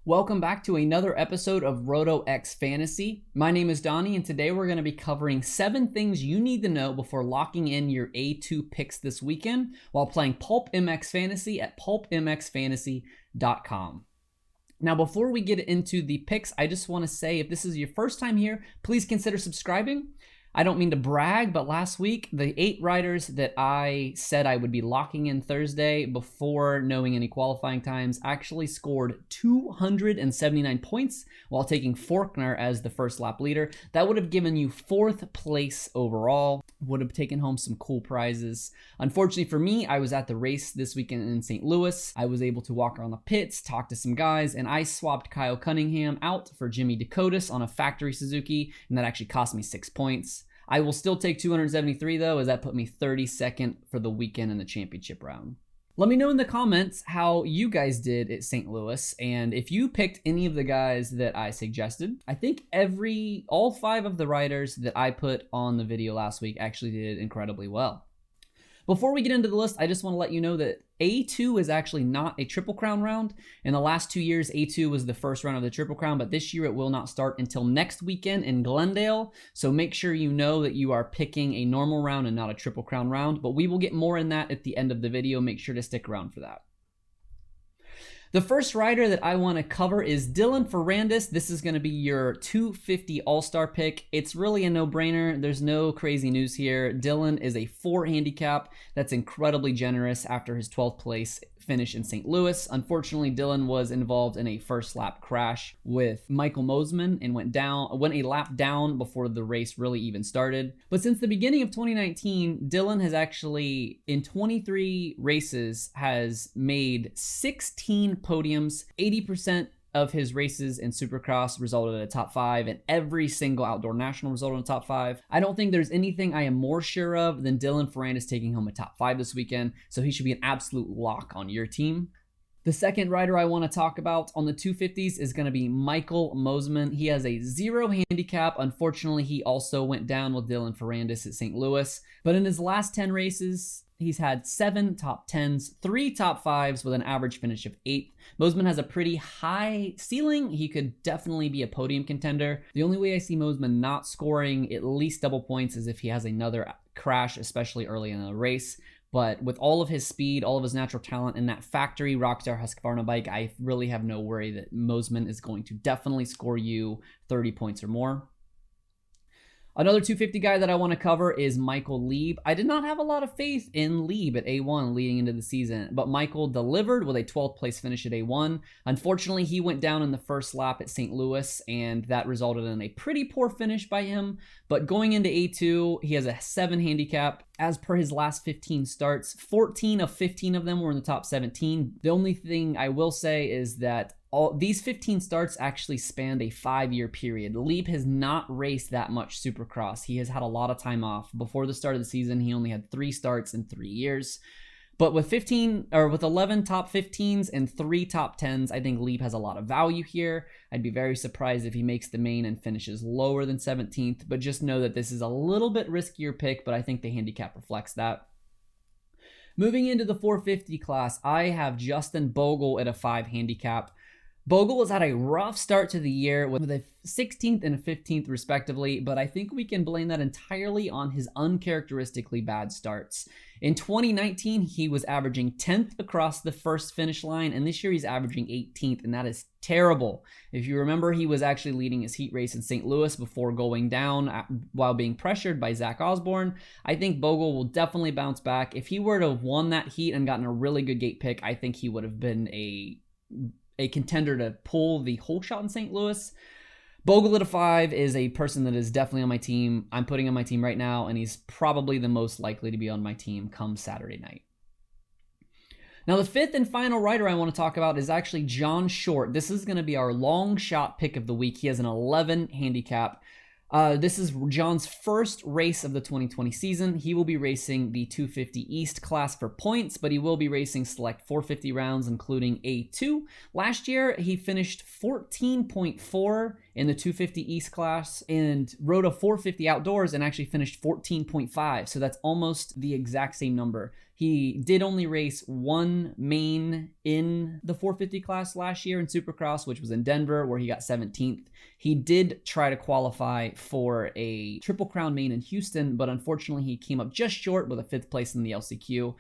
Welcome back to another episode of RotoX Fantasy. My name is Donnie, and today we're going to be covering 7 things you need to know before locking in your A2 picks this weekend while playing PulpMX Fantasy at pulpmxfantasy.com. Now, before we get into the picks, I just want to say if this is your first time here, please consider subscribing. I don't mean to brag, but last week, the 8 riders that I said I would be locking in Thursday before knowing any qualifying times actually scored 279 points while taking Forkner as the first lap leader. That would have given you 4th place overall, would have taken home some cool prizes. Unfortunately for me, I was at the race this weekend in St. Louis. I was able to walk around the pits, talk to some guys, and I swapped Kyle Cunningham out for Jimmy Dakotas on a factory Suzuki, and that actually cost me 6 points. I will still take 273 though, as that put me 32nd for the weekend in the championship round. Let me know in the comments how you guys did at St. Louis, and if you picked any of the guys that I suggested. I think all 5 of the riders that I put on the video last week actually did incredibly well. Before we get into the list, I just want to let you know that A2 is actually not a Triple Crown round. In the last 2 years, A2 was the first round of the Triple Crown, but this year it will not start until next weekend in Glendale. So make sure you know that you are picking a normal round and not a Triple Crown round, but we will get more in that at the end of the video. Make sure to stick around for that. The first rider that I want to cover is Dylan Ferrandis. This is going to be your 250 All-Star pick. It's really a no-brainer. There's no crazy news here. Dylan is a 4 handicap. That's incredibly generous after his 12th place finish in St. Louis. Unfortunately, Dylan was involved in a first lap crash with Michael Mosiman and went a lap down before the race really even started. But since the beginning of 2019, Dylan has actually, in 23 races, has made 16 podiums. 80% of his races in Supercross resulted in a top 5, and every single outdoor national resulted in a top 5. I don't think there's anything I am more sure of than Dylan Ferrandis taking home a top 5 this weekend, so he should be an absolute lock on your team. The second rider I want to talk about on the 250s is going to be Michael Mosiman. He has a 0 handicap. Unfortunately, he also went down with Dylan Ferrandis at St. Louis, but in his last 10 races, he's had 7 top 10s, 3 top 5s with an average finish of 8th. Mosiman has a pretty high ceiling. He could definitely be a podium contender. The only way I see Mosiman not scoring at least double points is if he has another crash, especially early in the race. But with all of his speed, all of his natural talent, and that factory Rockstar Husqvarna bike, I really have no worry that Mosiman is going to definitely score you 30 points or more. Another 250 guy that I want to cover is Michael LEIB. I did not have a lot of faith in LEIB at A1 leading into the season, but Michael delivered with a 12th place finish at A1. Unfortunately, he went down in the first lap at St. Louis, and that resulted in a pretty poor finish by him. But going into A2, he has a 7 handicap. As per his last 15 starts, 14 of 15 of them were in the top 17. The only thing I will say is that these 15 starts actually spanned a 5-year period. LEIB has not raced that much Supercross. He has had a lot of time off. Before the start of the season, he only had 3 starts in 3 years. But with 11 top 15s and 3 top 10s, I think LEIB has a lot of value here. I'd be very surprised if he makes the main and finishes lower than 17th, but just know that this is a little bit riskier pick, but I think the handicap reflects that. Moving into the 450 class, I have Justin Bogle at a 5 handicap. Bogle has had a rough start to the year with a 16th and a 15th respectively, but I think we can blame that entirely on his uncharacteristically bad starts. In 2019, he was averaging 10th across the first finish line, and this year he's averaging 18th, and that is terrible. If you remember, he was actually leading his heat race in St. Louis before going down while being pressured by Zach Osborne. I think Bogle will definitely bounce back. If he were to have won that heat and gotten a really good gate pick, I think he would have been a contender to pull the whole shot in St. Louis. Bogle at a 5 is a person that is definitely on my team. I'm putting on my team right now, and he's probably the most likely to be on my team come Saturday night. Now, the 5th and final rider I want to talk about is actually John Short. This is going to be our long shot pick of the week. He has an 11 handicap. This is John's first race of the 2020 season. He will be racing the 250 East class for points, but he will be racing select 450 rounds, including A2. Last year, he finished 14.4 in the 250 East class and rode a 450 outdoors and actually finished 14.5. So that's almost the exact same number. He did only race one main in the 450 class last year in Supercross, which was in Denver, where he got 17th. He did try to qualify for a Triple Crown main in Houston, but unfortunately he came up just short with a 5th place in the LCQ.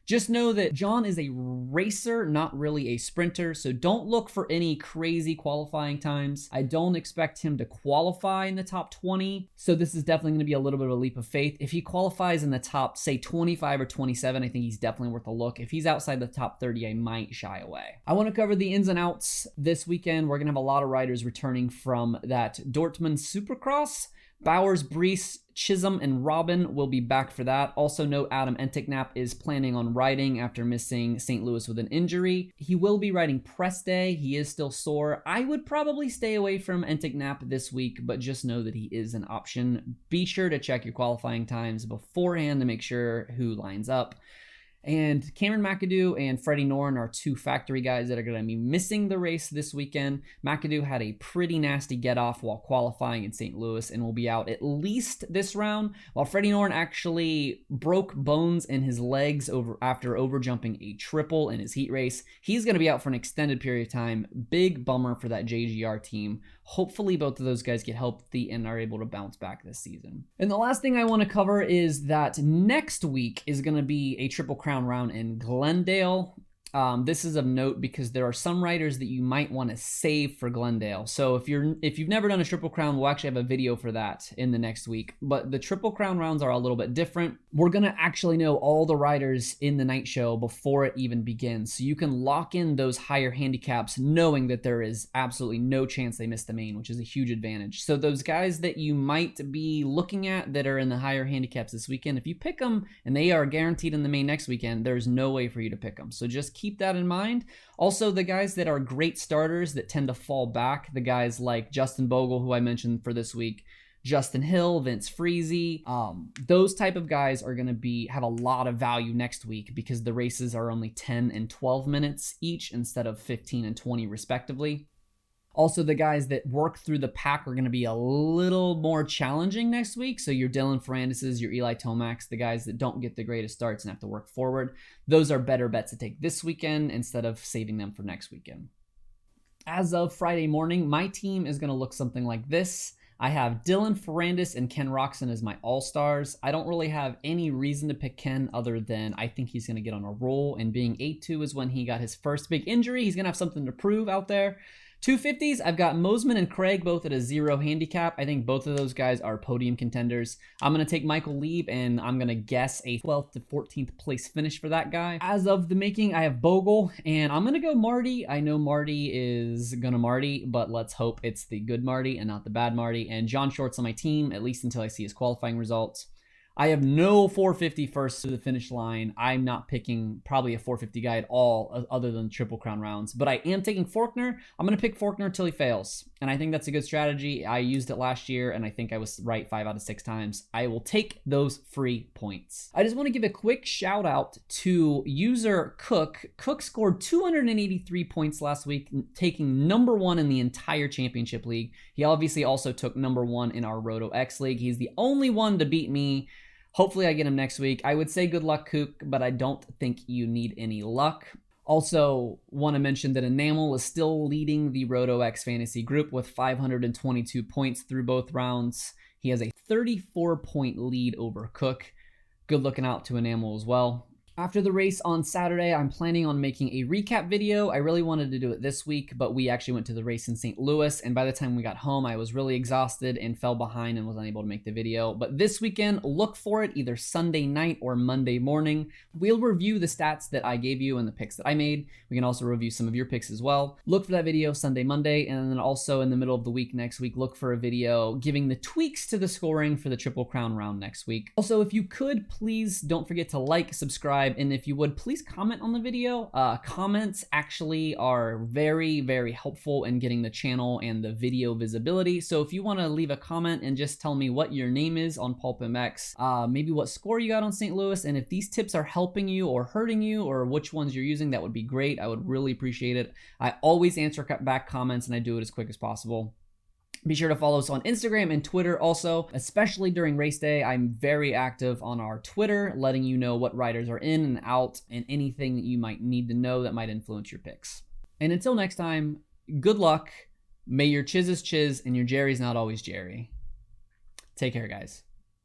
Just know that John is a racer, not really a sprinter, so don't look for any crazy qualifying times. I don't expect him to qualify in the top 20, so this is definitely going to be a little bit of a leap of faith. If he qualifies in the top, say, 25 or 27, I think he's definitely worth a look. If he's outside the top 30, I might shy away. I want to cover the ins and outs this weekend. We're going to have a lot of riders returning from that Dortmund Supercross. Bowers, Brees, Chisholm, and Robin will be back for that. Also note Adam Enticknap is planning on riding after missing St. Louis with an injury. He will be riding press day. He is still sore. I would probably stay away from Enticknap this week, but just know that he is an option. Be sure to check your qualifying times beforehand to make sure who lines up. And Cameron McAdoo and Freddie Noren are 2 factory guys that are going to be missing the race this weekend. McAdoo had a pretty nasty get-off while qualifying in St. Louis and will be out at least this round, while Freddie Noren actually broke bones in his legs after overjumping a triple in his heat race. He's going to be out for an extended period of time. Big bummer for that JGR team. Hopefully both of those guys get healthy and are able to bounce back this season. And the last thing I want to cover is that next week is going to be a Triple Crown round in Glendale. This is of note because there are some riders that you might want to save for Glendale. So if you've never done a Triple Crown, we'll actually have a video for that in the next week. But the Triple Crown rounds are a little bit different. We're going to actually know all the riders in the night show before it even begins. So you can lock in those higher handicaps knowing that there is absolutely no chance they miss the main, which is a huge advantage. So those guys that you might be looking at that are in the higher handicaps this weekend, if you pick them and they are guaranteed in the main next weekend, there's no way for you to pick them. So just keep that in mind. Also, the guys that are great starters that tend to fall back, the guys like Justin Bogle, who I mentioned for this week, Justin Hill, Vince Freezy, those type of guys are going to have a lot of value next week because the races are only 10 and 12 minutes each instead of 15 and 20 respectively. Also, the guys that work through the pack are going to be a little more challenging next week. So your Dylan Ferrandises, your Eli Tomacs, the guys that don't get the greatest starts and have to work forward, those are better bets to take this weekend instead of saving them for next weekend. As of Friday morning, my team is going to look something like this. I have Dylan Ferrandis and Ken Roczen as my all-stars. I don't really have any reason to pick Ken other than I think he's going to get on a roll, and being 8-2 is when he got his first big injury. He's going to have something to prove out there. 250s, I've got Mosman and Craig both at a 0 handicap. I think both of those guys are podium contenders. I'm going to take Michael LEIB, and I'm going to guess a 12th to 14th place finish for that guy. As of the making, I have Bogle, and I'm going to go Marty. I know Marty is going to Marty, but let's hope it's the good Marty and not the bad Marty. And John Short's on my team, at least until I see his qualifying results. I have no 450 first to the finish line. I'm not picking probably a 450 guy at all other than Triple Crown rounds. But I am taking Faulkner. I'm going to pick Faulkner until he fails. And I think that's a good strategy. I used it last year, and I think I was right 5 out of 6 times. I will take those free points. I just want to give a quick shout out to user Cook. Cook scored 283 points last week, taking number 1 in the entire championship league. He obviously also took number 1 in our Roto X league. He's the only one to beat me. Hopefully I get him next week. I would say good luck, Cook, but I don't think you need any luck. Also, want to mention that Enamel is still leading the Roto X fantasy group with 522 points through both rounds. He has a 34-point lead over Cook. Good looking out to Enamel as well. After the race on Saturday, I'm planning on making a recap video. I really wanted to do it this week, but we actually went to the race in St. Louis, and by the time we got home, I was really exhausted and fell behind and was unable to make the video. But this weekend, look for it either Sunday night or Monday morning. We'll review the stats that I gave you and the picks that I made. We can also review some of your picks as well. Look for that video Sunday, Monday, and then also in the middle of the week next week, look for a video giving the tweaks to the scoring for the Triple Crown round next week. Also, if you could, please don't forget to like, subscribe, and if you would, please comment on the video. Comments actually are very, very helpful in getting the channel and the video visibility. So if you want to leave a comment and just tell me what your name is on PulpMX, maybe what score you got on St. Louis, and if these tips are helping you or hurting you or which ones you're using, that would be great. I would really appreciate it. I always answer back comments and I do it as quick as possible. Be sure to follow us on Instagram and Twitter also, especially during race day. I'm very active on our Twitter, letting you know what riders are in and out and anything that you might need to know that might influence your picks. And until next time, good luck. May your chiz is chiz and your Jerry's not always Jerry. Take care, guys.